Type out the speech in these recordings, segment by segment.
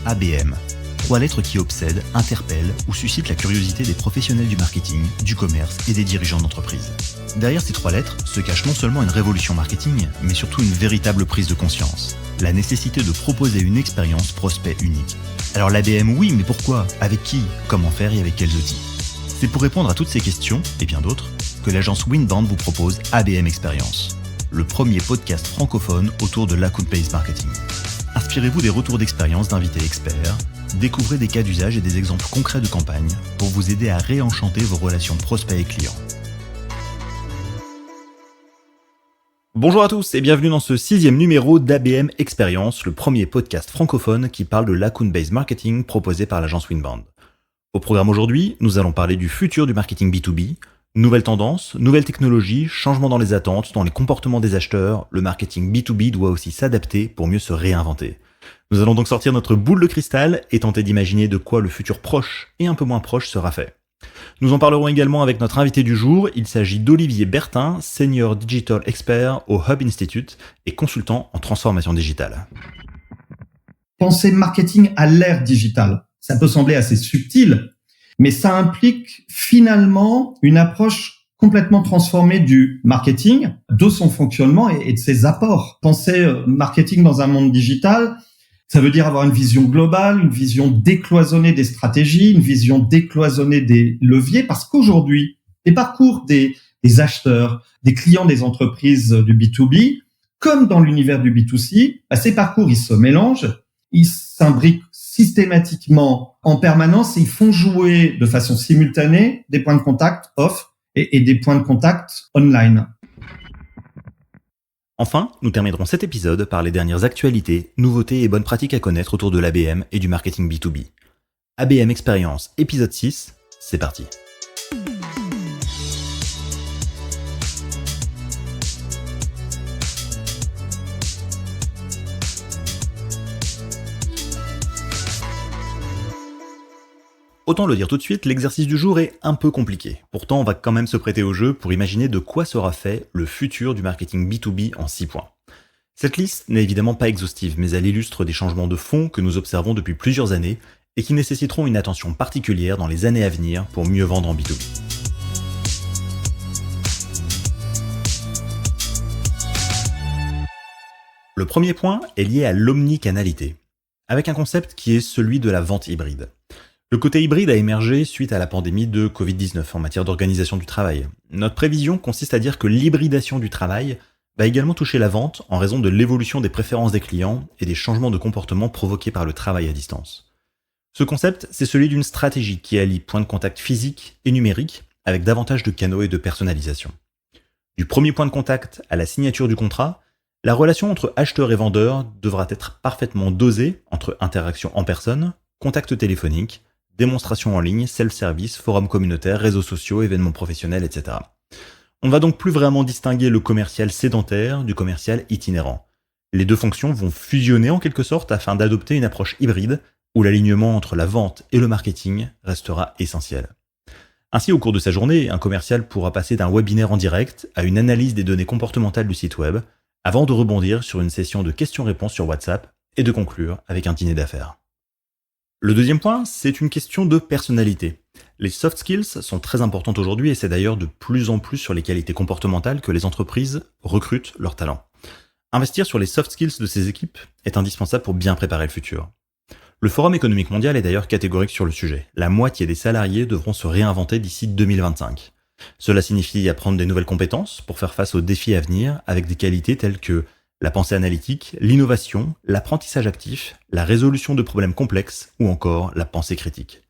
ABM. 3 lettres qui obsèdent, interpellent ou suscitent la curiosité des professionnels du marketing, du commerce et des dirigeants d'entreprise. Derrière ces 3 lettres se cache non seulement une révolution marketing, mais surtout une véritable prise de conscience. La nécessité de proposer une expérience prospect unique. Alors l'ABM oui, mais pourquoi ? Avec qui ? Comment faire et avec quels outils ? C'est pour répondre à toutes ces questions, et bien d'autres, que l'agence Winband vous propose ABM Experience, le premier podcast francophone autour de l'account-based marketing. Inspirez-vous des retours d'expérience d'invités experts, découvrez des cas d'usage et des exemples concrets de campagne pour vous aider à réenchanter vos relations prospects et clients. Bonjour à tous et bienvenue dans ce 6e numéro d'ABM Experience, le premier podcast francophone qui parle de l'account-based marketing proposé par l'agence Winband. Au programme aujourd'hui, nous allons parler du futur du marketing B2B, nouvelles tendances, nouvelles technologies, changements dans les attentes, dans les comportements des acheteurs. Le marketing B2B doit aussi s'adapter pour mieux se réinventer. Nous allons donc sortir notre boule de cristal et tenter d'imaginer de quoi le futur proche et un peu moins proche sera fait. Nous en parlerons également avec notre invité du jour. Il s'agit d'Olivier Bertin, Senior Digital Expert au Hub Institute et consultant en transformation digitale. Penser marketing à l'ère digitale. Ça peut sembler assez subtil, mais ça implique finalement une approche complètement transformée du marketing, de son fonctionnement et de ses apports. Penser marketing dans un monde digital, ça veut dire avoir une vision globale, une vision décloisonnée des stratégies, une vision décloisonnée des leviers, parce qu'aujourd'hui, les parcours des acheteurs, des clients des entreprises du B2B, comme dans l'univers du B2C, ces parcours, ils se mélangent, ils s'imbriquent systématiquement en permanence et ils font jouer de façon simultanée des points de contact off et des points de contact online. Enfin, nous terminerons cet épisode par les dernières actualités, nouveautés et bonnes pratiques à connaître autour de l'ABM et du marketing B2B. ABM Experience, épisode 6, c'est parti. Autant le dire tout de suite, l'exercice du jour est un peu compliqué. Pourtant, on va quand même se prêter au jeu pour imaginer de quoi sera fait le futur du marketing B2B en 6 points. Cette liste n'est évidemment pas exhaustive, mais elle illustre des changements de fond que nous observons depuis plusieurs années et qui nécessiteront une attention particulière dans les années à venir pour mieux vendre en B2B. Le premier point est lié à l'omnicanalité, avec un concept qui est celui de la vente hybride. Le côté hybride a émergé suite à la pandémie de Covid-19 en matière d'organisation du travail. Notre prévision consiste à dire que l'hybridation du travail va également toucher la vente en raison de l'évolution des préférences des clients et des changements de comportement provoqués par le travail à distance. Ce concept, c'est celui d'une stratégie qui allie points de contact physiques et numériques avec davantage de canaux et de personnalisation. Du premier point de contact à la signature du contrat, la relation entre acheteur et vendeur devra être parfaitement dosée entre interaction en personne, contact téléphonique, démonstrations en ligne, self-service, forums communautaires, réseaux sociaux, événements professionnels, etc. On ne va donc plus vraiment distinguer le commercial sédentaire du commercial itinérant. Les deux fonctions vont fusionner en quelque sorte afin d'adopter une approche hybride où l'alignement entre la vente et le marketing restera essentiel. Ainsi, au cours de sa journée, un commercial pourra passer d'un webinaire en direct à une analyse des données comportementales du site web avant de rebondir sur une session de questions-réponses sur WhatsApp et de conclure avec un dîner d'affaires. Le deuxième point, c'est une question de personnalité. Les soft skills sont très importantes aujourd'hui et c'est d'ailleurs de plus en plus sur les qualités comportementales que les entreprises recrutent leurs talents. Investir sur les soft skills de ces équipes est indispensable pour bien préparer le futur. Le Forum économique mondial est d'ailleurs catégorique sur le sujet. La moitié des salariés devront se réinventer d'ici 2025. Cela signifie apprendre des nouvelles compétences pour faire face aux défis à venir avec des qualités telles que la pensée analytique, l'innovation, l'apprentissage actif, la résolution de problèmes complexes ou encore la pensée critique.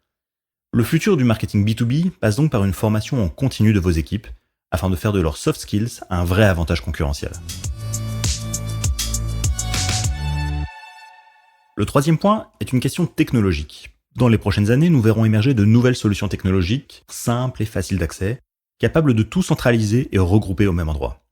Le futur du marketing B2B passe donc par une formation en continu de vos équipes afin de faire de leurs soft skills un vrai avantage concurrentiel. Le troisième point est une question technologique. Dans les prochaines années, nous verrons émerger de nouvelles solutions technologiques, simples et faciles d'accès, capables de tout centraliser et regrouper au même endroit.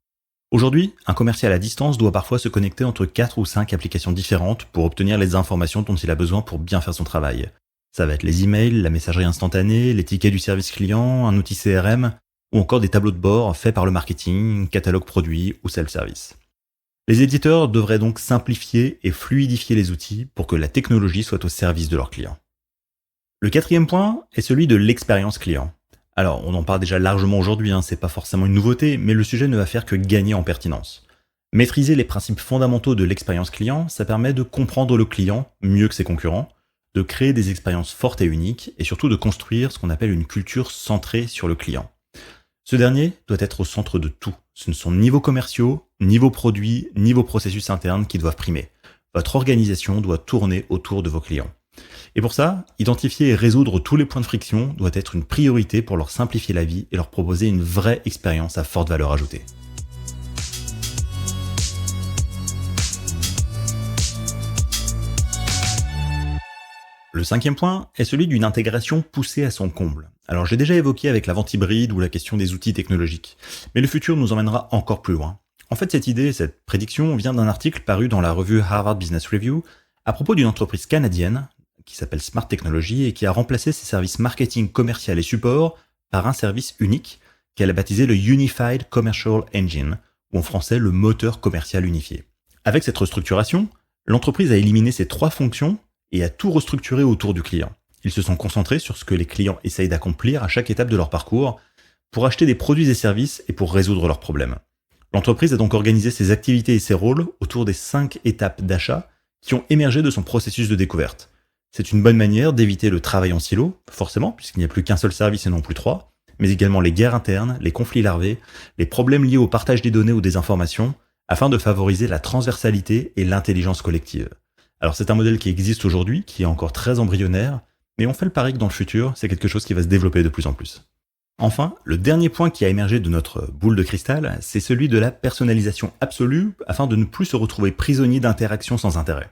Aujourd'hui, un commercial à distance doit parfois se connecter entre 4 ou 5 applications différentes pour obtenir les informations dont il a besoin pour bien faire son travail. Ça va être les emails, la messagerie instantanée, les tickets du service client, un outil CRM, ou encore des tableaux de bord faits par le marketing, catalogue produit ou self-service. Les éditeurs devraient donc simplifier et fluidifier les outils pour que la technologie soit au service de leurs clients. Le quatrième point est celui de l'expérience client. Alors, on en parle déjà largement aujourd'hui, c'est pas forcément une nouveauté, mais le sujet ne va faire que gagner en pertinence. Maîtriser les principes fondamentaux de l'expérience client, ça permet de comprendre le client mieux que ses concurrents, de créer des expériences fortes et uniques, et surtout de construire ce qu'on appelle une culture centrée sur le client. Ce dernier doit être au centre de tout. Ce ne sont ni vos commerciaux, ni vos produits, ni vos processus internes qui doivent primer. Votre organisation doit tourner autour de vos clients. Et pour ça, identifier et résoudre tous les points de friction doit être une priorité pour leur simplifier la vie et leur proposer une vraie expérience à forte valeur ajoutée. Le cinquième point est celui d'une intégration poussée à son comble. Alors j'ai déjà évoqué avec la vente hybride ou la question des outils technologiques, mais le futur nous emmènera encore plus loin. En fait, cette idée, cette prédiction vient d'un article paru dans la revue Harvard Business Review à propos d'une entreprise canadienne qui s'appelle Smart Technology et qui a remplacé ses services marketing, commercial et support par un service unique qu'elle a baptisé le Unified Commercial Engine, ou en français le moteur commercial unifié. Avec cette restructuration, l'entreprise a éliminé ces 3 fonctions et a tout restructuré autour du client. Ils se sont concentrés sur ce que les clients essayent d'accomplir à chaque étape de leur parcours pour acheter des produits et services et pour résoudre leurs problèmes. L'entreprise a donc organisé ses activités et ses rôles autour des 5 étapes d'achat qui ont émergé de son processus de découverte. C'est une bonne manière d'éviter le travail en silo, forcément, puisqu'il n'y a plus qu'un seul service et non plus 3, mais également les guerres internes, les conflits larvés, les problèmes liés au partage des données ou des informations, afin de favoriser la transversalité et l'intelligence collective. Alors c'est un modèle qui existe aujourd'hui, qui est encore très embryonnaire, mais on fait le pari que dans le futur, c'est quelque chose qui va se développer de plus en plus. Enfin, le dernier point qui a émergé de notre boule de cristal, c'est celui de la personnalisation absolue, afin de ne plus se retrouver prisonnier d'interactions sans intérêt.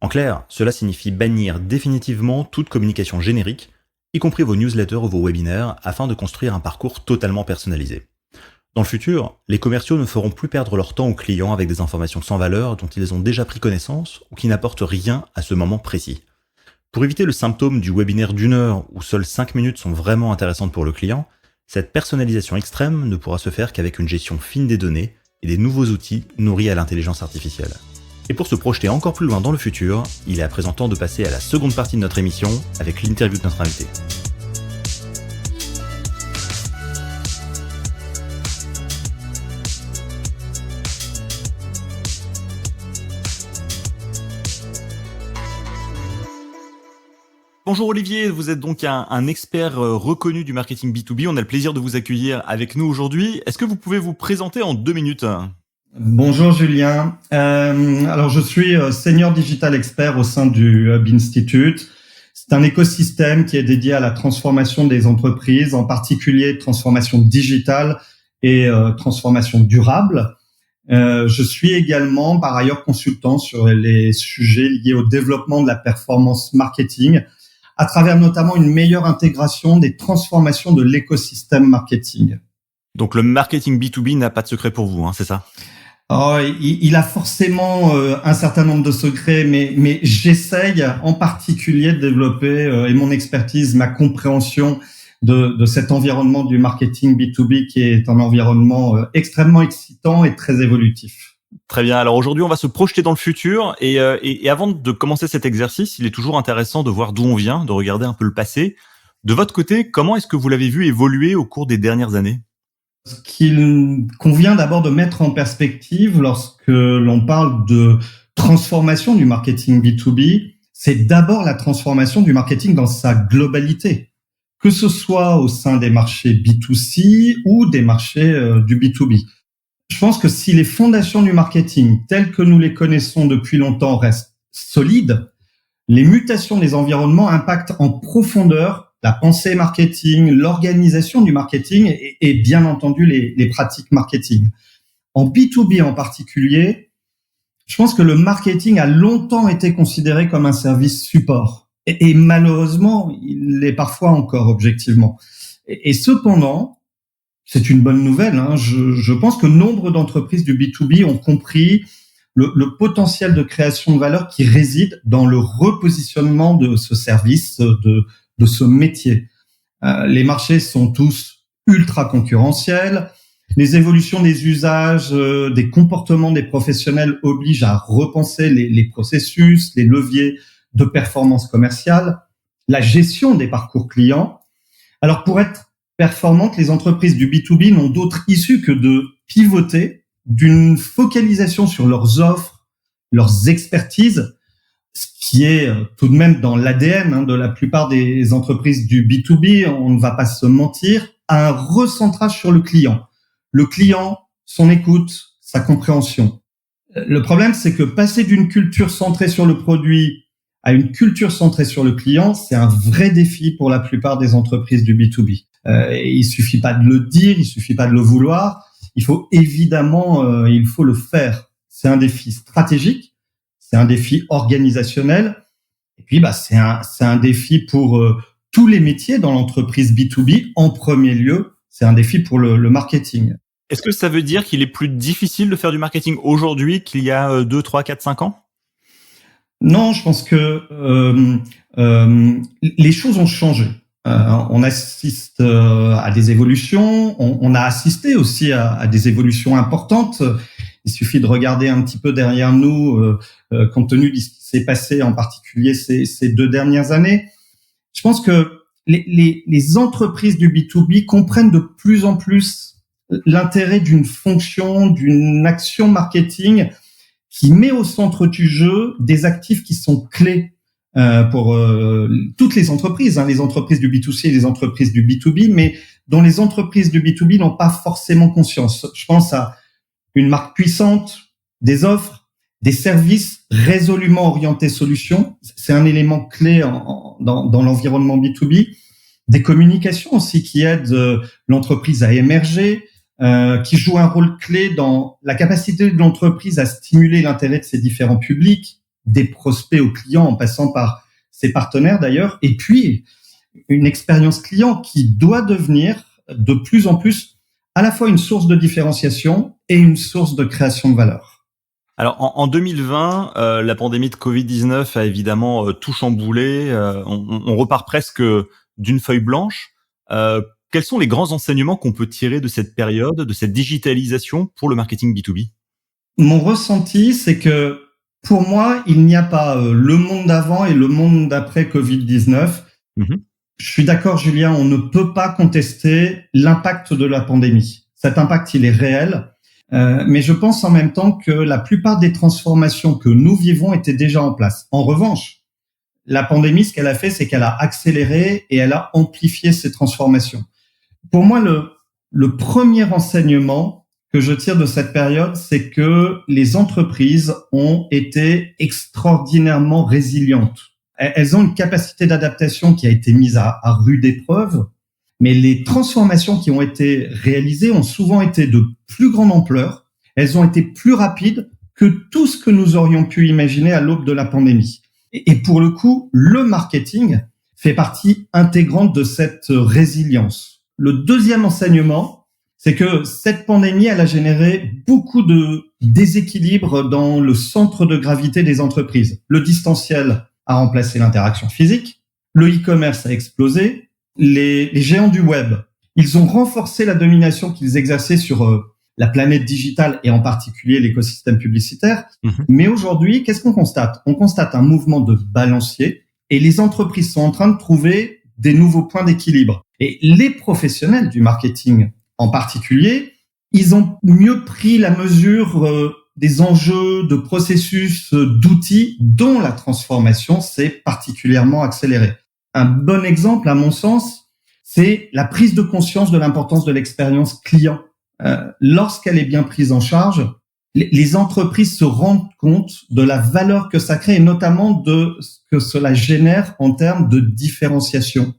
En clair, cela signifie bannir définitivement toute communication générique, y compris vos newsletters ou vos webinaires, afin de construire un parcours totalement personnalisé. Dans le futur, les commerciaux ne feront plus perdre leur temps aux clients avec des informations sans valeur dont ils ont déjà pris connaissance ou qui n'apportent rien à ce moment précis. Pour éviter le symptôme du webinaire d'1 heure où seules 5 minutes sont vraiment intéressantes pour le client, cette personnalisation extrême ne pourra se faire qu'avec une gestion fine des données et des nouveaux outils nourris à l'intelligence artificielle. Et pour se projeter encore plus loin dans le futur, il est à présent temps de passer à la seconde partie de notre émission avec l'interview de notre invité. Bonjour Olivier, vous êtes donc un expert reconnu du marketing B2B. On a le plaisir de vous accueillir avec nous aujourd'hui. Est-ce que vous pouvez vous présenter en 2 minutes ? Bonjour Julien. Alors je suis senior digital expert au sein du Hub Institute. C'est un écosystème qui est dédié à la transformation des entreprises, en particulier transformation digitale et transformation durable. Je suis également par ailleurs consultant sur les sujets liés au développement de la performance marketing, à travers notamment une meilleure intégration des transformations de l'écosystème marketing. Donc le marketing B2B n'a pas de secret pour vous, c'est ça ? Il a forcément un certain nombre de secrets, mais j'essaye en particulier de développer et mon expertise, ma compréhension de cet environnement du marketing B2B qui est un environnement extrêmement excitant et très évolutif. Très bien. Alors aujourd'hui, on va se projeter dans le futur et avant de commencer cet exercice, il est toujours intéressant de voir d'où on vient, de regarder un peu le passé. De votre côté, comment est-ce que vous l'avez vu évoluer au cours des dernières années ? Ce qu'il convient d'abord de mettre en perspective lorsque l'on parle de transformation du marketing B2B, c'est d'abord la transformation du marketing dans sa globalité, que ce soit au sein des marchés B2C ou des marchés du B2B. Je pense que si les fondations du marketing, telles que nous les connaissons depuis longtemps, restent solides, les mutations des environnements impactent en profondeur la pensée marketing, l'organisation du marketing et bien entendu les pratiques marketing. En B2B en particulier, je pense que le marketing a longtemps été considéré comme un service support. Et malheureusement, il l'est parfois encore objectivement. Et cependant, c'est une bonne nouvelle. Je pense que nombre d'entreprises du B2B ont compris le potentiel de création de valeur qui réside dans le repositionnement de ce service, de ce métier. Les marchés sont tous ultra concurrentiels. Les évolutions des usages, des comportements des professionnels obligent à repenser les processus, les leviers de performance commerciale, la gestion des parcours clients. Alors, pour être performantes, les entreprises du B2B n'ont d'autre issue que de pivoter d'une focalisation sur leurs offres, leurs expertises, ce qui est tout de même dans l'ADN de la plupart des entreprises du B2B, on ne va pas se mentir, à un recentrage sur le client. Le client, son écoute, sa compréhension. Le problème, c'est que passer d'une culture centrée sur le produit à une culture centrée sur le client, c'est un vrai défi pour la plupart des entreprises du B2B. Il suffit pas de le dire, il suffit pas de le vouloir. Il faut évidemment, il faut le faire. C'est un défi stratégique, c'est un défi organisationnel, et puis c'est un défi pour tous les métiers dans l'entreprise B2B. En premier lieu, c'est un défi pour le marketing. Est-ce que ça veut dire qu'il est plus difficile de faire du marketing aujourd'hui qu'il y a 2, 3, 4, 5 ans ? Non, je pense que les choses ont changé. On assiste à des évolutions, on a assisté aussi à des évolutions importantes. Il suffit de regarder un petit peu derrière nous, compte tenu de ce qui s'est passé en particulier ces 2 dernières années. Je pense que les entreprises du B2B comprennent de plus en plus l'intérêt d'une fonction, d'une action marketing qui met au centre du jeu des actifs qui sont clés pour toutes les entreprises, les entreprises du B2C et les entreprises du B2B, mais dont les entreprises du B2B n'ont pas forcément conscience. Je pense à une marque puissante, des offres, des services résolument orientés solutions. C'est un élément clé dans l'environnement B2B. Des communications aussi qui aident l'entreprise à émerger, qui jouent un rôle clé dans la capacité de l'entreprise à stimuler l'intérêt de ses différents publics, des prospects aux clients en passant par ses partenaires d'ailleurs, et puis une expérience client qui doit devenir de plus en plus à la fois une source de différenciation et une source de création de valeur. Alors en 2020, la pandémie de Covid-19 a évidemment tout chamboulé, on repart presque d'une feuille blanche. Quels sont les grands enseignements qu'on peut tirer de cette période, de cette digitalisation pour le marketing B2B ? Mon ressenti, c'est que pour moi, il n'y a pas le monde d'avant et le monde d'après Covid-19. Je suis d'accord, Julien, on ne peut pas contester l'impact de la pandémie. Cet impact, il est réel, mais je pense en même temps que la plupart des transformations que nous vivons étaient déjà en place. En revanche, la pandémie, ce qu'elle a fait, c'est qu'elle a accéléré et elle a amplifié ces transformations. Pour moi, le premier enseignement que je tire de cette période, c'est que les entreprises ont été extraordinairement résilientes. Elles ont une capacité d'adaptation qui a été mise à rude épreuve, mais les transformations qui ont été réalisées ont souvent été de plus grande ampleur. Elles ont été plus rapides que tout ce que nous aurions pu imaginer à l'aube de la pandémie. Et pour le coup, le marketing fait partie intégrante de cette résilience. Le deuxième enseignement, c'est que cette pandémie, elle a généré beaucoup de déséquilibres dans le centre de gravité des entreprises. Le distanciel a remplacé l'interaction physique, le e-commerce a explosé, les géants du web, ils ont renforcé la domination qu'ils exerçaient sur la planète digitale et en particulier l'écosystème publicitaire. Mais aujourd'hui, qu'est-ce qu'on constate ? On constate un mouvement de balancier et les entreprises sont en train de trouver des nouveaux points d'équilibre. Et les professionnels du marketing en particulier, ils ont mieux pris la mesure des enjeux, de processus, d'outils dont la transformation s'est particulièrement accélérée. Un bon exemple, à mon sens, c'est la prise de conscience de l'importance de l'expérience client. Lorsqu'elle est bien prise en charge, les entreprises se rendent compte de la valeur que ça crée et notamment de ce que cela génère en termes de différenciation.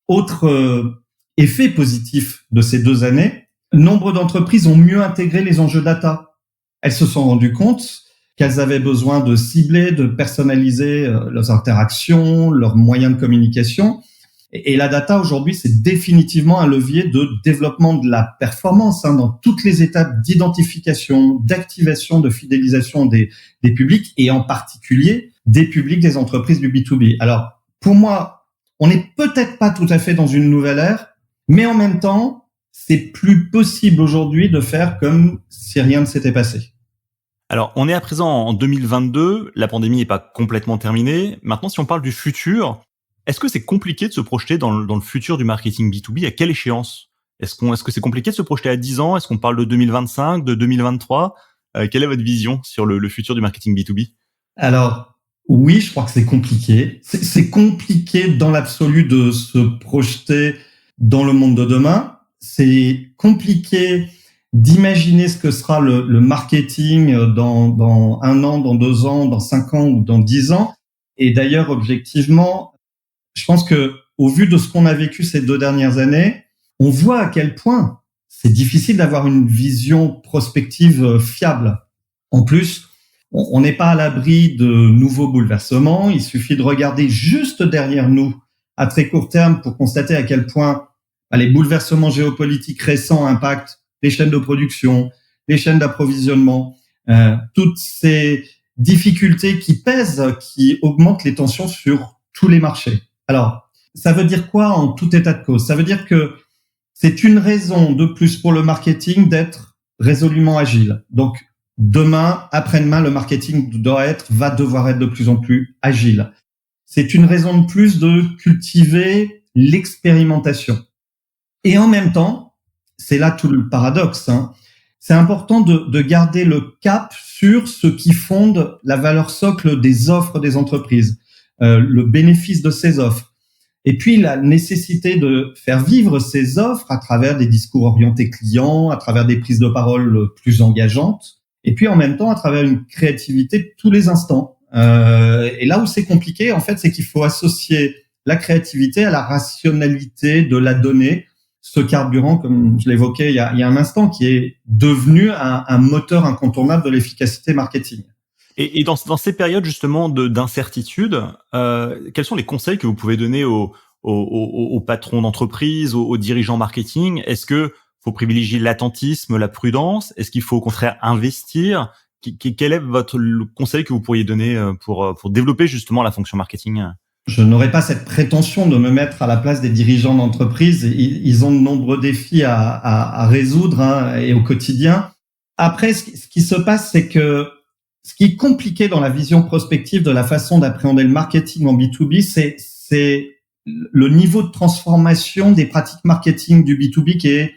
Autre effet positif de ces 2 années, nombre d'entreprises ont mieux intégré les enjeux data. Elles se sont rendues compte qu'elles avaient besoin de cibler, de personnaliser leurs interactions, leurs moyens de communication. Et la data, aujourd'hui, c'est définitivement un levier de développement de la performance dans toutes les étapes d'identification, d'activation, de fidélisation des publics et en particulier des publics des entreprises du B2B. Alors, pour moi, on n'est peut-être pas tout à fait dans une nouvelle ère, mais en même temps, c'est plus possible aujourd'hui de faire comme si rien ne s'était passé. Alors, on est à présent en 2022, la pandémie n'est pas complètement terminée. Maintenant, si on parle du futur, est-ce que c'est compliqué de se projeter dans le futur du marketing B2B? À quelle échéance? Est-ce que c'est compliqué de se projeter à 10 ans? Est-ce qu'on parle de 2025, de 2023? Quelle est votre vision sur le futur du marketing B2B? Alors, oui, je crois que c'est compliqué. C'est compliqué dans l'absolu de se projeter dans le monde de demain. C'est compliqué d'imaginer ce que sera le marketing dans 1 an, dans 2 ans, dans 5 ans ou dans 10 ans. Et d'ailleurs, objectivement, je pense que au vu de ce qu'on a vécu ces 2 dernières années, on voit à quel point c'est difficile d'avoir une vision prospective fiable. En plus, on n'est pas à l'abri de nouveaux bouleversements. Il suffit de regarder juste derrière nous à très court terme pour constater à quel point les bouleversements géopolitiques récents impactent les chaînes de production, les chaînes d'approvisionnement, toutes ces difficultés qui pèsent, qui augmentent les tensions sur tous les marchés. Alors, ça veut dire quoi en tout état de cause? Ça veut dire que c'est une raison de plus pour le marketing d'être résolument agile. Donc, demain, après-demain, le marketing va devoir être de plus en plus agile. C'est une raison de plus de cultiver l'expérimentation. Et en même temps, c'est là tout le paradoxe, c'est important de garder le cap sur ce qui fonde la valeur socle des offres des entreprises, le bénéfice de ces offres. Et puis la nécessité de faire vivre ces offres à travers des discours orientés clients, à travers des prises de parole plus engageantes, et puis en même temps à travers une créativité de tous les instants. Et là où c'est compliqué, en fait, c'est qu'il faut associer la créativité à la rationalité de la donnée, ce carburant, comme je l'évoquais il y a un instant, qui est devenu un moteur incontournable de l'efficacité marketing. Et dans ces périodes justement d'incertitude, quels sont les conseils que vous pouvez donner aux patrons d'entreprise, aux dirigeants marketing? Est-ce que faut privilégier l'attentisme, la prudence? Est-ce qu'il faut au contraire investir? Quel est le conseil que vous pourriez donner pour développer justement la fonction marketing? Je n'aurais pas cette prétention de me mettre à la place des dirigeants d'entreprise. Ils ont de nombreux défis à résoudre et au quotidien. Après, ce qui se passe, c'est que ce qui est compliqué dans la vision prospective de la façon d'appréhender le marketing en B2B, c'est le niveau de transformation des pratiques marketing du B2B qui est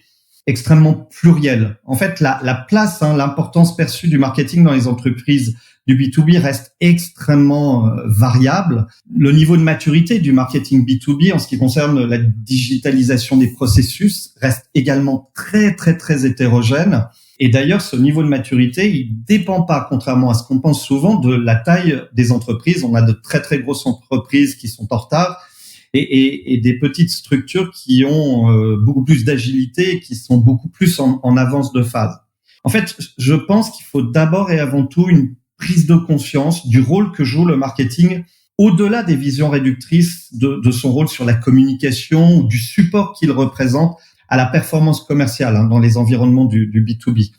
extrêmement pluriel. En fait, la place, l'importance perçue du marketing dans les entreprises du B2B reste extrêmement variable. Le niveau de maturité du marketing B2B en ce qui concerne la digitalisation des processus reste également très, très, très hétérogène. Et d'ailleurs, ce niveau de maturité, il dépend pas, contrairement à ce qu'on pense souvent, de la taille des entreprises. On a de très, très grosses entreprises qui sont en retard et des petites structures qui ont beaucoup plus d'agilité et qui sont beaucoup plus en avance de phase. En fait, je pense qu'il faut d'abord et avant tout une prise de conscience du rôle que joue le marketing au-delà des visions réductrices de son rôle sur la communication ou du support qu'il représente à la performance commerciale dans les environnements du B2B.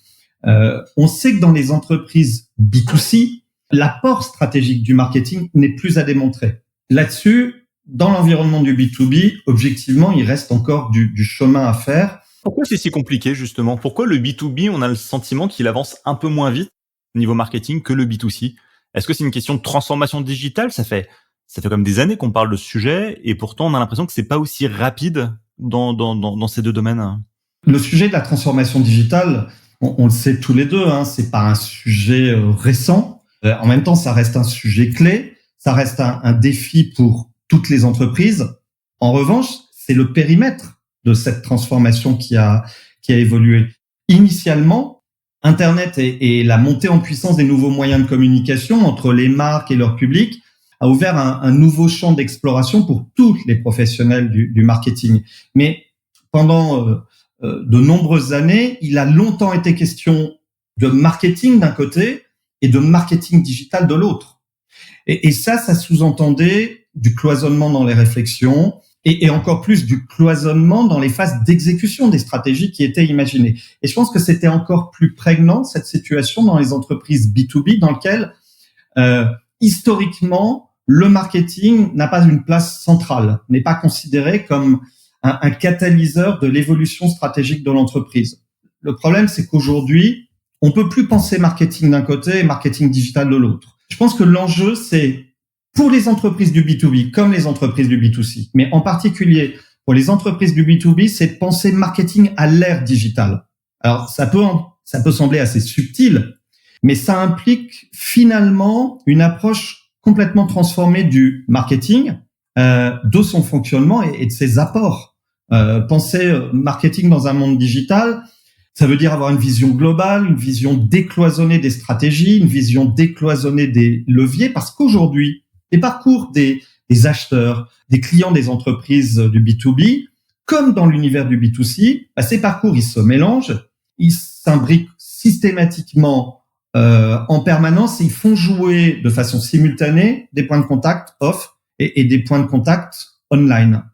On sait que dans les entreprises B2C, l'apport stratégique du marketing n'est plus à démontrer. Là-dessus, dans l'environnement du B2B, objectivement, il reste encore du chemin à faire. Pourquoi c'est si compliqué, justement? Pourquoi le B2B, on a le sentiment qu'il avance un peu moins vite au niveau marketing que le B2C? Est-ce que c'est une question de transformation digitale? Ça fait comme des années qu'on parle de ce sujet et pourtant on a l'impression que c'est pas aussi rapide dans ces deux domaines. Le sujet de la transformation digitale, on le sait tous les deux, c'est pas un sujet récent. En même temps, ça reste un sujet clé, ça reste un défi pour toutes les entreprises. En revanche, c'est le périmètre de cette transformation qui a évolué. Initialement, Internet et la montée en puissance des nouveaux moyens de communication entre les marques et leur public a ouvert un nouveau champ d'exploration pour tous les professionnels du marketing. Mais pendant de nombreuses années, il a longtemps été question de marketing d'un côté et de marketing digital de l'autre. Et ça sous-entendait du cloisonnement dans les réflexions et encore plus du cloisonnement dans les phases d'exécution des stratégies qui étaient imaginées. Et je pense que c'était encore plus prégnant, cette situation, dans les entreprises B2B, dans lesquelles, historiquement, le marketing n'a pas une place centrale, n'est pas considéré comme un catalyseur de l'évolution stratégique de l'entreprise. Le problème, c'est qu'aujourd'hui, on peut plus penser marketing d'un côté et marketing digital de l'autre. Je pense que l'enjeu, c'est pour les entreprises du B2B comme les entreprises du B2C, mais en particulier pour les entreprises du B2B, c'est de penser marketing à l'ère digitale. Alors, ça peut sembler assez subtil, mais ça implique finalement une approche complètement transformée du marketing, de son fonctionnement et de ses apports. Penser marketing dans un monde digital, ça veut dire avoir une vision globale, une vision décloisonnée des stratégies, une vision décloisonnée des leviers, parce qu'aujourd'hui, les parcours des acheteurs, des clients des entreprises du B2B, comme dans l'univers du B2C, ces parcours, ils se mélangent, ils s'imbriquent systématiquement en permanence, et ils font jouer de façon simultanée des points de contact off et des points de contact online.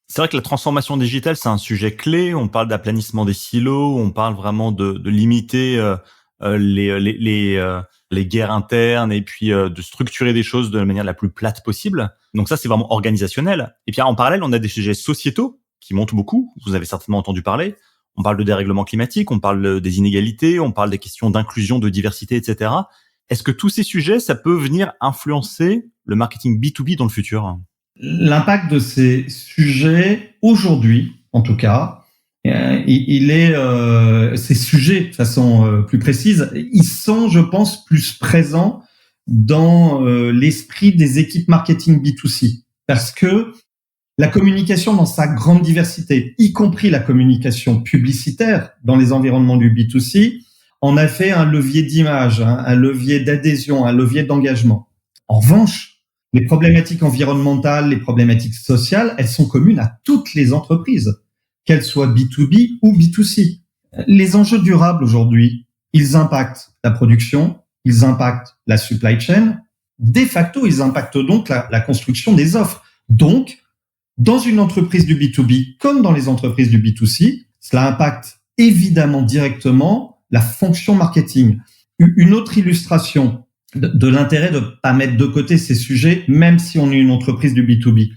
C'est vrai que la transformation digitale, c'est un sujet clé. On parle d'aplanissement des silos, on parle vraiment de limiter les guerres internes et puis de structurer des choses de la manière la plus plate possible. Donc ça, c'est vraiment organisationnel. Et puis en parallèle, on a des sujets sociétaux qui montent beaucoup. Vous avez certainement entendu parler. On parle de dérèglement climatique, on parle des inégalités, on parle des questions d'inclusion, de diversité, etc. Est-ce que tous ces sujets, ça peut venir influencer le marketing B2B dans le futur ? L'impact de ces sujets, aujourd'hui, en tout cas, ces sujets, de façon plus précise, ils sont, je pense, plus présents dans l'esprit des équipes marketing B2C. Parce que la communication dans sa grande diversité, y compris la communication publicitaire dans les environnements du B2C, en a fait un levier d'image, un levier d'adhésion, un levier d'engagement. En revanche, les problématiques environnementales, les problématiques sociales, elles sont communes à toutes les entreprises, qu'elles soient B2B ou B2C. Les enjeux durables aujourd'hui, ils impactent la production, ils impactent la supply chain. De facto, ils impactent donc la construction des offres. Donc, dans une entreprise du B2B comme dans les entreprises du B2C, cela impacte évidemment directement la fonction marketing. Une autre illustration de l'intérêt de pas mettre de côté ces sujets, même si on est une entreprise du B2B.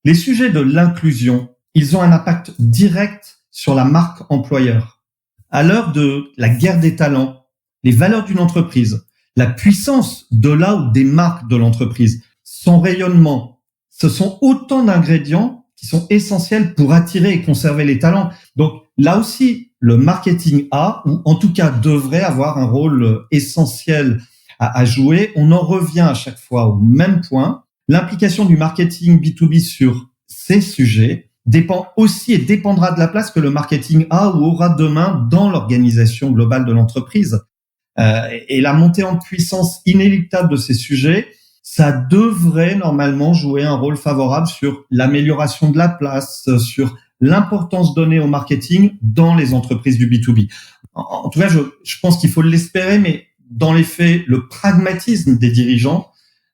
Les sujets de l'inclusion, ils ont un impact direct sur la marque employeur. À l'heure de la guerre des talents, les valeurs d'une entreprise, la puissance de là ou des marques de l'entreprise, son rayonnement, ce sont autant d'ingrédients qui sont essentiels pour attirer et conserver les talents. Donc là aussi, le marketing a, ou en tout cas devrait avoir un rôle essentiel à jouer. On en revient à chaque fois au même point. L'implication du marketing B2B sur ces sujets dépend aussi et dépendra de la place que le marketing a ou aura demain dans l'organisation globale de l'entreprise. Et la montée en puissance inéluctable de ces sujets, ça devrait normalement jouer un rôle favorable sur l'amélioration de la place, sur l'importance donnée au marketing dans les entreprises du B2B. En tout cas, je pense qu'il faut l'espérer, mais dans les faits, le pragmatisme des dirigeants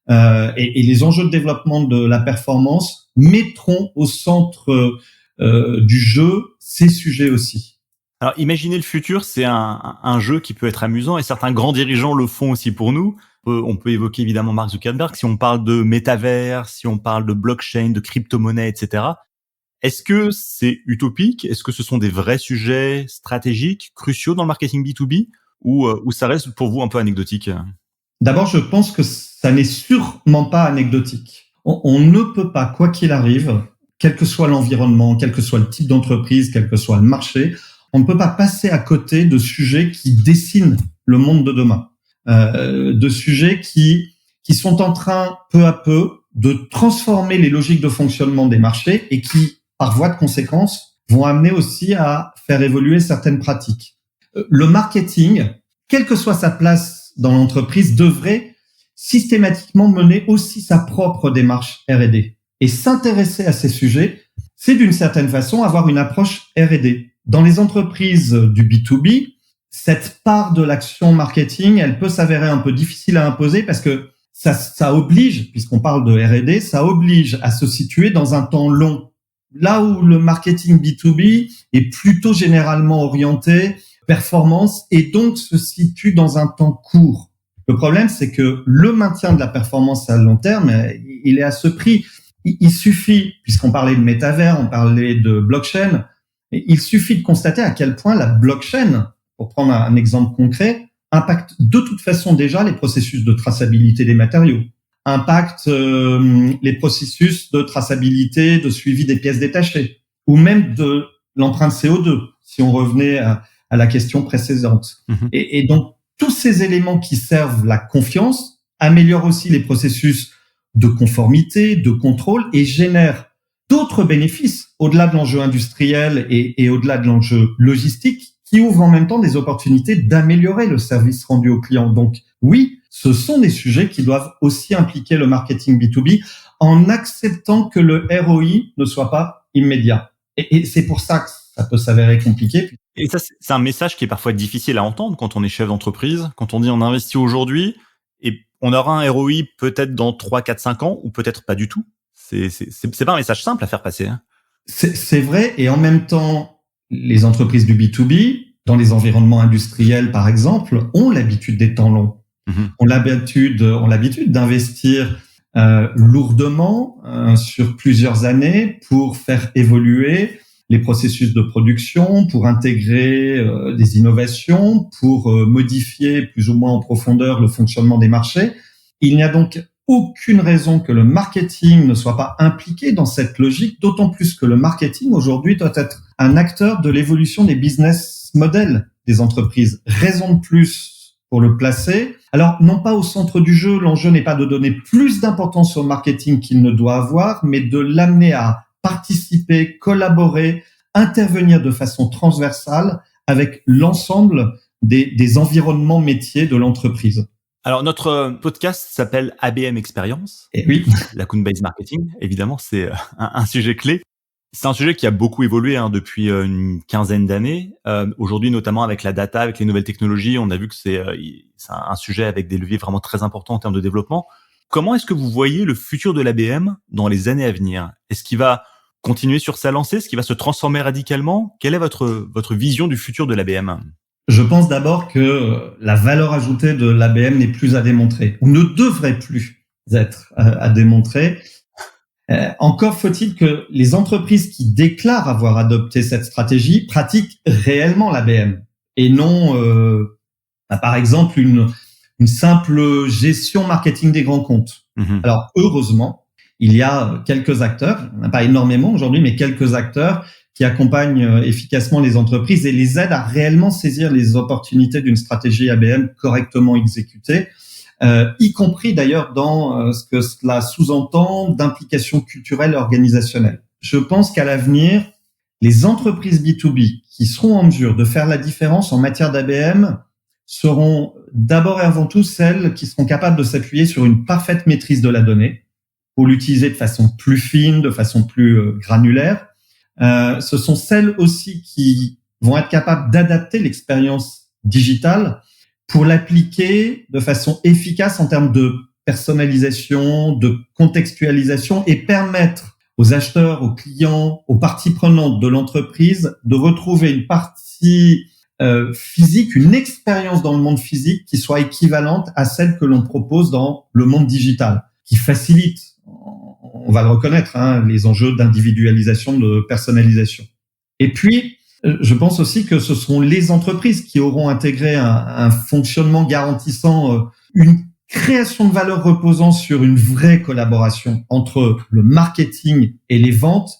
et les enjeux de développement de la performance mettront au centre du jeu ces sujets aussi. Alors, imaginez le futur, c'est un jeu qui peut être amusant et certains grands dirigeants le font aussi pour nous. On peut évoquer évidemment Mark Zuckerberg, si on parle de métavers, si on parle de blockchain, de crypto-monnaie, etc. Est-ce que c'est utopique ? Est-ce que ce sont des vrais sujets stratégiques, cruciaux dans le marketing B2B ? Ou ça reste pour vous un peu anecdotique ? D'abord, je pense que ça n'est sûrement pas anecdotique. On ne peut pas, quoi qu'il arrive, quel que soit l'environnement, quel que soit le type d'entreprise, quel que soit le marché, on ne peut pas passer à côté de sujets qui dessinent le monde de demain, de sujets qui sont en train, peu à peu, de transformer les logiques de fonctionnement des marchés et qui, par voie de conséquence, vont amener aussi à faire évoluer certaines pratiques. Le marketing, quelle que soit sa place dans l'entreprise, devrait systématiquement mener aussi sa propre démarche R&D. Et s'intéresser à ces sujets, c'est d'une certaine façon avoir une approche R&D. Dans les entreprises du B2B, cette part de l'action marketing, elle peut s'avérer un peu difficile à imposer parce que ça oblige, puisqu'on parle de R&D, ça oblige à se situer dans un temps long. Là où le marketing B2B est plutôt généralement orienté performance et donc se situe dans un temps court. Le problème, c'est que le maintien de la performance à long terme, il est à ce prix. il suffit, puisqu'on parlait de métavers, on parlait de blockchain, il suffit de constater à quel point la blockchain, pour prendre un exemple concret, impacte de toute façon déjà les processus de traçabilité des matériaux, impacte les processus de traçabilité, de suivi des pièces détachées, ou même de l'empreinte CO2, si on revenait à la question précédente. Et donc, tous ces éléments qui servent la confiance améliorent aussi les processus de conformité, de contrôle et génèrent d'autres bénéfices au-delà de l'enjeu industriel et au-delà de l'enjeu logistique qui ouvrent en même temps des opportunités d'améliorer le service rendu aux clients. Donc oui, ce sont des sujets qui doivent aussi impliquer le marketing B2B en acceptant que le ROI ne soit pas immédiat. Et c'est pour ça que ça peut s'avérer compliqué. Et ça, c'est un message qui est parfois difficile à entendre quand on est chef d'entreprise, quand on dit on investit aujourd'hui et on aura un ROI peut-être dans 3, 4, 5 ans ou peut-être pas du tout. C'est pas un message simple à faire passer. Hein. C'est vrai, et en même temps, les entreprises du B2B, dans les environnements industriels par exemple, ont l'habitude des temps longs. Ont l'habitude d'investir lourdement sur plusieurs années pour faire évoluer les processus de production, pour intégrer des innovations, pour modifier plus ou moins en profondeur le fonctionnement des marchés. Il n'y a donc aucune raison que le marketing ne soit pas impliqué dans cette logique, d'autant plus que le marketing aujourd'hui doit être un acteur de l'évolution des business models des entreprises. Raison de plus pour le placer. Alors, non pas au centre du jeu, l'enjeu n'est pas de donner plus d'importance au marketing qu'il ne doit avoir, mais de l'amener à participer, collaborer, intervenir de façon transversale avec l'ensemble des environnements métiers de l'entreprise. Alors, notre podcast s'appelle ABM Experience. Et oui. L'Account-Based Marketing, évidemment, c'est un sujet clé. C'est un sujet qui a beaucoup évolué depuis une quinzaine d'années. Aujourd'hui, notamment avec la data, avec les nouvelles technologies, on a vu que c'est un sujet avec des leviers vraiment très importants en termes de développement. Comment est-ce que vous voyez le futur de l'ABM dans les années à venir? Est-ce qu'il va continuer sur sa lancée? Est-ce qu'il va se transformer radicalement? Quelle est votre vision du futur de l'ABM? Je pense d'abord que la valeur ajoutée de l'ABM n'est plus à démontrer, ou ne devrait plus être à démontrer. Encore faut-il que les entreprises qui déclarent avoir adopté cette stratégie pratiquent réellement l'ABM et non, par exemple, une simple gestion marketing des grands comptes. Alors, heureusement, il y a quelques acteurs, il n'y en a pas énormément aujourd'hui, mais quelques acteurs qui accompagnent efficacement les entreprises et les aident à réellement saisir les opportunités d'une stratégie ABM correctement exécutée. Y compris d'ailleurs dans ce que cela sous-entend d'implication culturelle et organisationnelle. Je pense qu'à l'avenir, les entreprises B2B qui seront en mesure de faire la différence en matière d'ABM seront d'abord et avant tout celles qui seront capables de s'appuyer sur une parfaite maîtrise de la donnée pour l'utiliser de façon plus fine, de façon plus granulaire. Ce sont celles aussi qui vont être capables d'adapter l'expérience digitale pour l'appliquer de façon efficace en termes de personnalisation, de contextualisation et permettre aux acheteurs, aux clients, aux parties prenantes de l'entreprise de retrouver une partie physique, une expérience dans le monde physique qui soit équivalente à celle que l'on propose dans le monde digital, qui facilite, on va le reconnaître, les enjeux d'individualisation, de personnalisation. Et puis, je pense aussi que ce seront les entreprises qui auront intégré un fonctionnement garantissant une création de valeur reposant sur une vraie collaboration entre le marketing et les ventes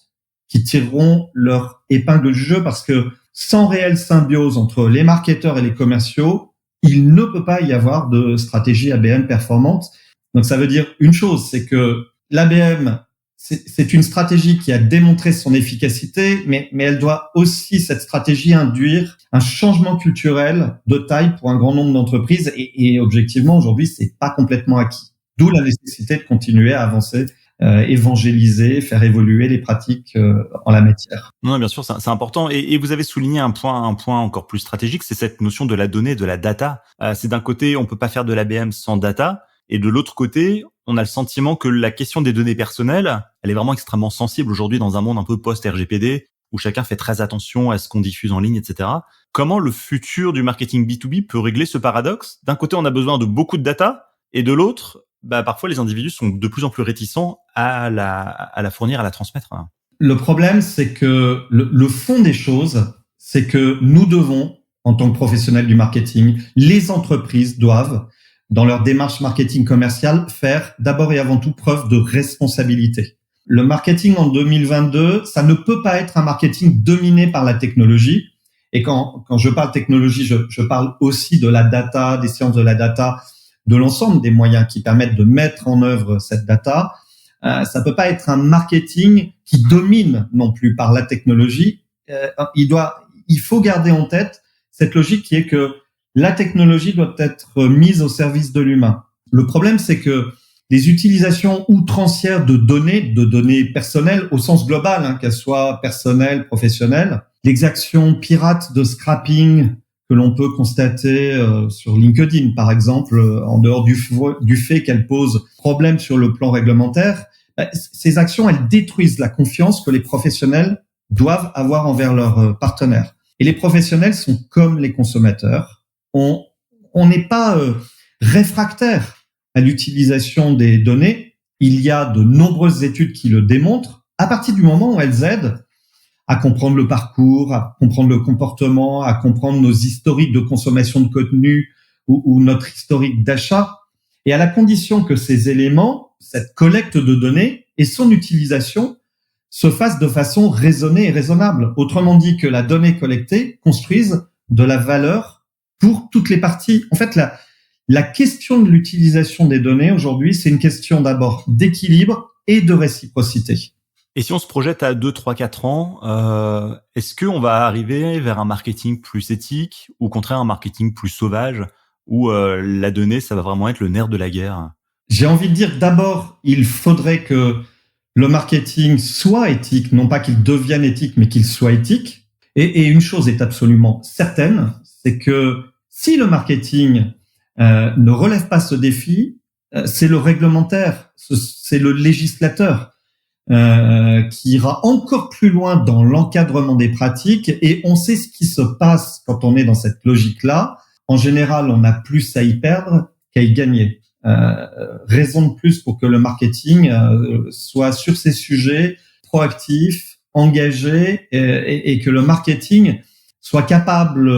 qui tireront leur épingle du jeu parce que sans réelle symbiose entre les marketeurs et les commerciaux, il ne peut pas y avoir de stratégie ABM performante. Donc ça veut dire une chose, c'est que l'ABM, c'est une stratégie qui a démontré son efficacité, mais elle doit aussi, cette stratégie, induire un changement culturel de taille pour un grand nombre d'entreprises. Et objectivement, aujourd'hui, c'est pas complètement acquis. D'où la nécessité de continuer à avancer, évangéliser, faire évoluer les pratiques en la matière. Non, bien sûr, c'est important. Et vous avez souligné un point encore plus stratégique, c'est cette notion de la donnée, de la data. C'est d'un côté, on peut pas faire de l'ABM sans data. Et de l'autre côté, on a le sentiment que la question des données personnelles, elle est vraiment extrêmement sensible aujourd'hui dans un monde un peu post-RGPD, où chacun fait très attention à ce qu'on diffuse en ligne, etc. Comment le futur du marketing B2B peut régler ce paradoxe? D'un côté, on a besoin de beaucoup de data, et de l'autre, parfois les individus sont de plus en plus réticents à la fournir, à la transmettre. Le problème, c'est que le fond des choses, c'est que nous devons, en tant que professionnels du marketing, les entreprises doivent, dans leur démarche marketing commerciale, faire d'abord et avant tout preuve de responsabilité. Le marketing en 2022, ça ne peut pas être un marketing dominé par la technologie. Et quand je parle technologie, je parle aussi de la data, des sciences de la data, de l'ensemble des moyens qui permettent de mettre en œuvre cette data. Ça peut pas être un marketing qui domine non plus par la technologie. Il faut garder en tête cette logique qui est que la technologie doit être mise au service de l'humain. Le problème, c'est que les utilisations outrancières de données personnelles au sens global, qu'elles soient personnelles, professionnelles, l'exaction pirate de scrapping que l'on peut constater sur LinkedIn, par exemple, en dehors du fait qu'elle pose problème sur le plan réglementaire, ces actions, elles détruisent la confiance que les professionnels doivent avoir envers leurs partenaires. Et les professionnels sont comme les consommateurs. On n'est pas réfractaire à l'utilisation des données. Il y a de nombreuses études qui le démontrent. À partir du moment où elles aident à comprendre le parcours, à comprendre le comportement, à comprendre nos historiques de consommation de contenu ou notre historique d'achat, et à la condition que ces éléments, cette collecte de données et son utilisation se fassent de façon raisonnée et raisonnable. Autrement dit, que la donnée collectée construise de la valeur pour toutes les parties. En fait, la question de l'utilisation des données aujourd'hui, c'est une question d'abord d'équilibre et de réciprocité. Et si on se projette à 2, 3, 4 ans, est-ce qu'on va arriver vers un marketing plus éthique ou au contraire un marketing plus sauvage où la donnée, ça va vraiment être le nerf de la guerre? J'ai envie de dire d'abord, il faudrait que le marketing soit éthique, non pas qu'il devienne éthique, mais qu'il soit éthique. Et une chose est absolument certaine, c'est que si le marketing ne relève pas ce défi, c'est le réglementaire, c'est le législateur qui ira encore plus loin dans l'encadrement des pratiques. Et on sait ce qui se passe quand on est dans cette logique-là. En général, on a plus à y perdre qu'à y gagner. Raison de plus pour que le marketing soit sur ces sujets proactif, engagé et que le marketing soit capable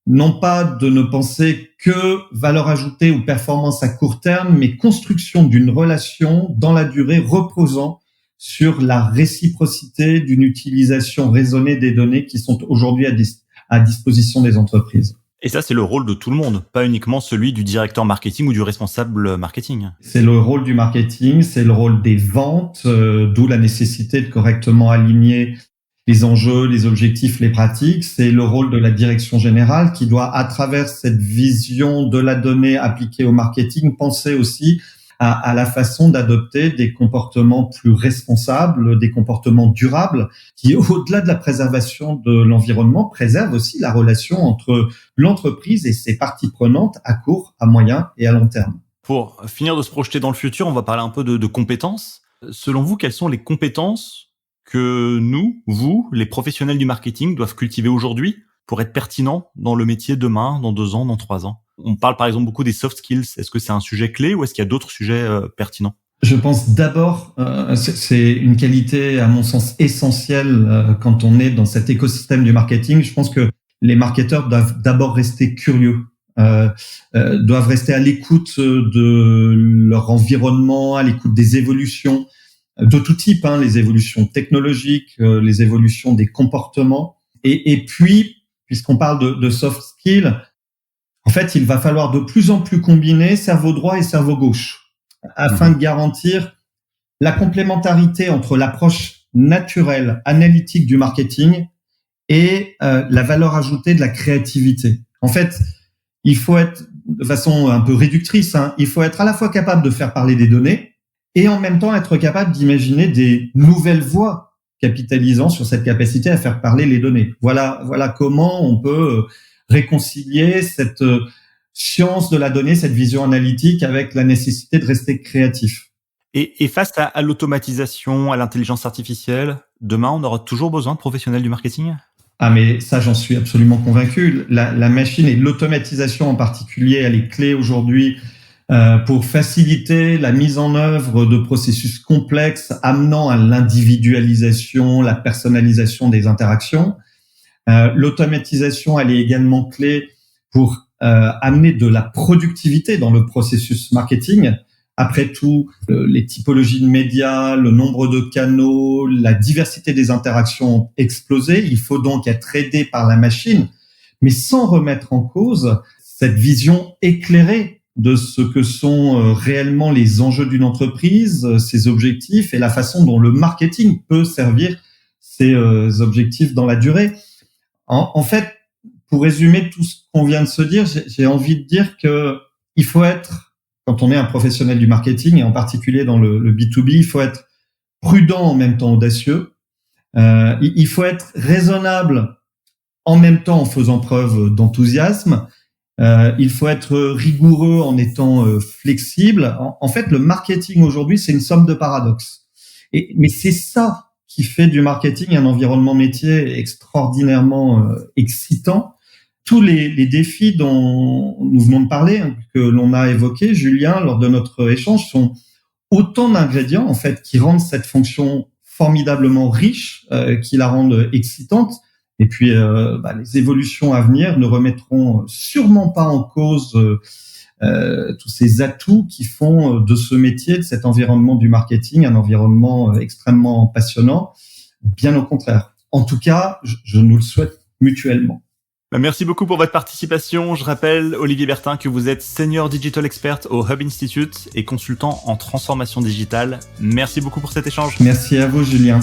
non pas de ne penser que valeur ajoutée ou performance à court terme, mais construction d'une relation dans la durée reposant sur la réciprocité d'une utilisation raisonnée des données qui sont aujourd'hui à disposition des entreprises. Et ça, c'est le rôle de tout le monde, pas uniquement celui du directeur marketing ou du responsable marketing. C'est le rôle du marketing, c'est le rôle des ventes, d'où la nécessité de correctement aligner les enjeux, les objectifs, les pratiques. C'est le rôle de la direction générale qui doit, à travers cette vision de la donnée appliquée au marketing, penser aussi à la façon d'adopter des comportements plus responsables, des comportements durables, qui, au-delà de la préservation de l'environnement, préservent aussi la relation entre l'entreprise et ses parties prenantes à court, à moyen et à long terme. Pour finir de se projeter dans le futur, on va parler un peu de compétences. Selon vous, quelles sont les compétences que nous, vous, les professionnels du marketing, doivent cultiver aujourd'hui pour être pertinents dans le métier demain, dans 2 ans, dans 3 ans? On parle par exemple beaucoup des soft skills. Est-ce que c'est un sujet clé ou est-ce qu'il y a d'autres sujets pertinents? Je pense d'abord, c'est une qualité à mon sens essentielle quand on est dans cet écosystème du marketing. Je pense que les marketeurs doivent d'abord rester curieux, doivent rester à l'écoute de leur environnement, à l'écoute des évolutions de tout type, les évolutions technologiques, les évolutions des comportements. Et puis, puisqu'on parle de soft skills, en fait, il va falloir de plus en plus combiner cerveau droit et cerveau gauche afin de garantir la complémentarité entre l'approche naturelle, analytique du marketing et la valeur ajoutée de la créativité. En fait, il faut être, de façon un peu réductrice, il faut être à la fois capable de faire parler des données et en même temps être capable d'imaginer des nouvelles voies capitalisant sur cette capacité à faire parler les données. Voilà comment on peut réconcilier cette science de la donnée, cette vision analytique avec la nécessité de rester créatif. Et face à l'automatisation, à l'intelligence artificielle, demain, on aura toujours besoin de professionnels du marketing? Ah, mais ça, j'en suis absolument convaincu. La machine et l'automatisation en particulier, elle est clé aujourd'hui pour faciliter la mise en œuvre de processus complexes amenant à l'individualisation, la personnalisation des interactions. L'automatisation, elle est également clé pour amener de la productivité dans le processus marketing. Après tout, les typologies de médias, le nombre de canaux, la diversité des interactions ont explosé. Il faut donc être aidé par la machine, mais sans remettre en cause cette vision éclairée de ce que sont réellement les enjeux d'une entreprise, ses objectifs et la façon dont le marketing peut servir ces objectifs dans la durée. En fait, pour résumer tout ce qu'on vient de se dire, j'ai envie de dire que il faut être, quand on est un professionnel du marketing et en particulier dans le B2B, il faut être prudent en même temps audacieux. Il faut être raisonnable en même temps en faisant preuve d'enthousiasme. Il faut être rigoureux en étant flexible. En fait, le marketing aujourd'hui, c'est une somme de paradoxes. Mais c'est ça qui fait du marketing un environnement métier extraordinairement excitant. Tous les défis dont nous venons de parler, que l'on a évoqués, Julien, lors de notre échange, sont autant d'ingrédients en fait qui rendent cette fonction formidablement riche, qui la rendent excitante. Et puis, les évolutions à venir ne remettront sûrement pas en cause tous ces atouts qui font de ce métier, de cet environnement du marketing, un environnement extrêmement passionnant. Bien au contraire. En tout cas, je nous le souhaite mutuellement. Merci beaucoup pour votre participation. Je rappelle, Olivier Bertin, que vous êtes Senior Digital Expert au Hub Institute et consultant en transformation digitale. Merci beaucoup pour cet échange. Merci à vous, Julien.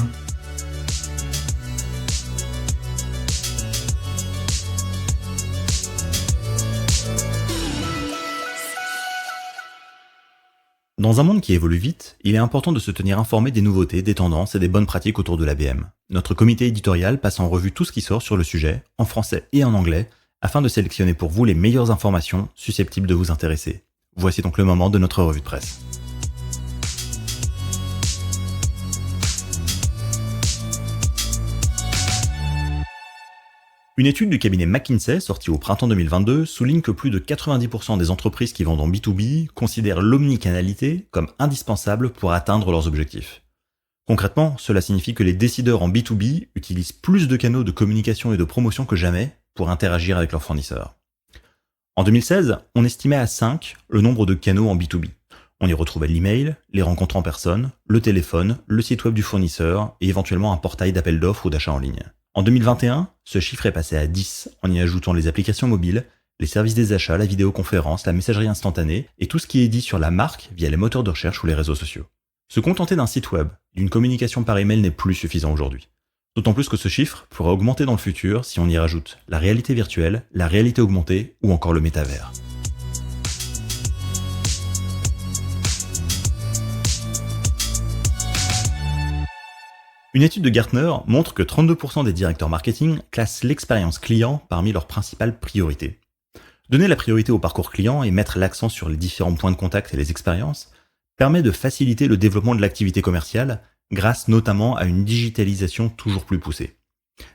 Dans un monde qui évolue vite, il est important de se tenir informé des nouveautés, des tendances et des bonnes pratiques autour de l'ABM. Notre comité éditorial passe en revue tout ce qui sort sur le sujet, en français et en anglais, afin de sélectionner pour vous les meilleures informations susceptibles de vous intéresser. Voici donc le moment de notre revue de presse. Une étude du cabinet McKinsey, sortie au printemps 2022, souligne que plus de 90% des entreprises qui vendent en B2B considèrent l'omnicanalité comme indispensable pour atteindre leurs objectifs. Concrètement, cela signifie que les décideurs en B2B utilisent plus de canaux de communication et de promotion que jamais pour interagir avec leurs fournisseurs. En 2016, on estimait à 5 le nombre de canaux en B2B. On y retrouvait l'email, les rencontres en personne, le téléphone, le site web du fournisseur et éventuellement un portail d'appel d'offres ou d'achat en ligne. En 2021, ce chiffre est passé à 10 en y ajoutant les applications mobiles, les services des achats, la vidéoconférence, la messagerie instantanée et tout ce qui est dit sur la marque via les moteurs de recherche ou les réseaux sociaux. Se contenter d'un site web, d'une communication par email n'est plus suffisant aujourd'hui. D'autant plus que ce chiffre pourra augmenter dans le futur si on y rajoute la réalité virtuelle, la réalité augmentée ou encore le métavers. Une étude de Gartner montre que 32% des directeurs marketing classent l'expérience client parmi leurs principales priorités. Donner la priorité au parcours client et mettre l'accent sur les différents points de contact et les expériences permet de faciliter le développement de l'activité commerciale grâce notamment à une digitalisation toujours plus poussée.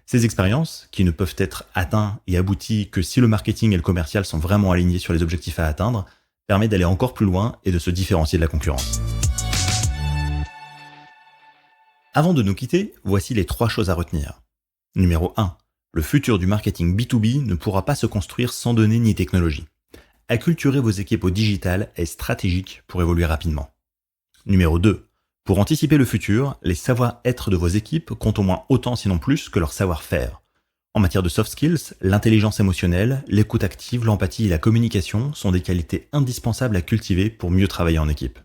Ces expériences, qui ne peuvent être atteintes et abouties que si le marketing et le commercial sont vraiment alignés sur les objectifs à atteindre, permettent d'aller encore plus loin et de se différencier de la concurrence. Avant de nous quitter, voici les 3 choses à retenir. Numéro 1. Le futur du marketing B2B ne pourra pas se construire sans données ni technologie. Acculturer vos équipes au digital est stratégique pour évoluer rapidement. Numéro 2. Pour anticiper le futur, les savoir-être de vos équipes comptent au moins autant sinon plus que leur savoir-faire. En matière de soft skills, l'intelligence émotionnelle, l'écoute active, l'empathie et la communication sont des qualités indispensables à cultiver pour mieux travailler en équipe.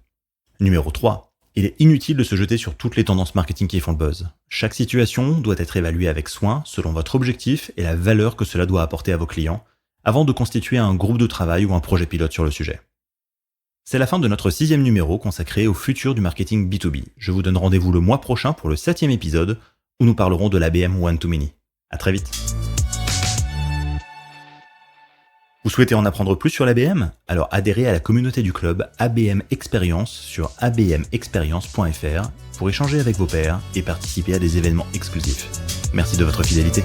Numéro 3. Il est inutile de se jeter sur toutes les tendances marketing qui font le buzz. Chaque situation doit être évaluée avec soin selon votre objectif et la valeur que cela doit apporter à vos clients, avant de constituer un groupe de travail ou un projet pilote sur le sujet. C'est la fin de notre 6e numéro consacré au futur du marketing B2B. Je vous donne rendez-vous le mois prochain pour le 7e épisode où nous parlerons de l'ABM One-to-Many. À très vite. Vous souhaitez en apprendre plus sur l'ABM ? Alors adhérez à la communauté du club ABM Experience sur abmexperience.fr pour échanger avec vos pairs et participer à des événements exclusifs. Merci de votre fidélité.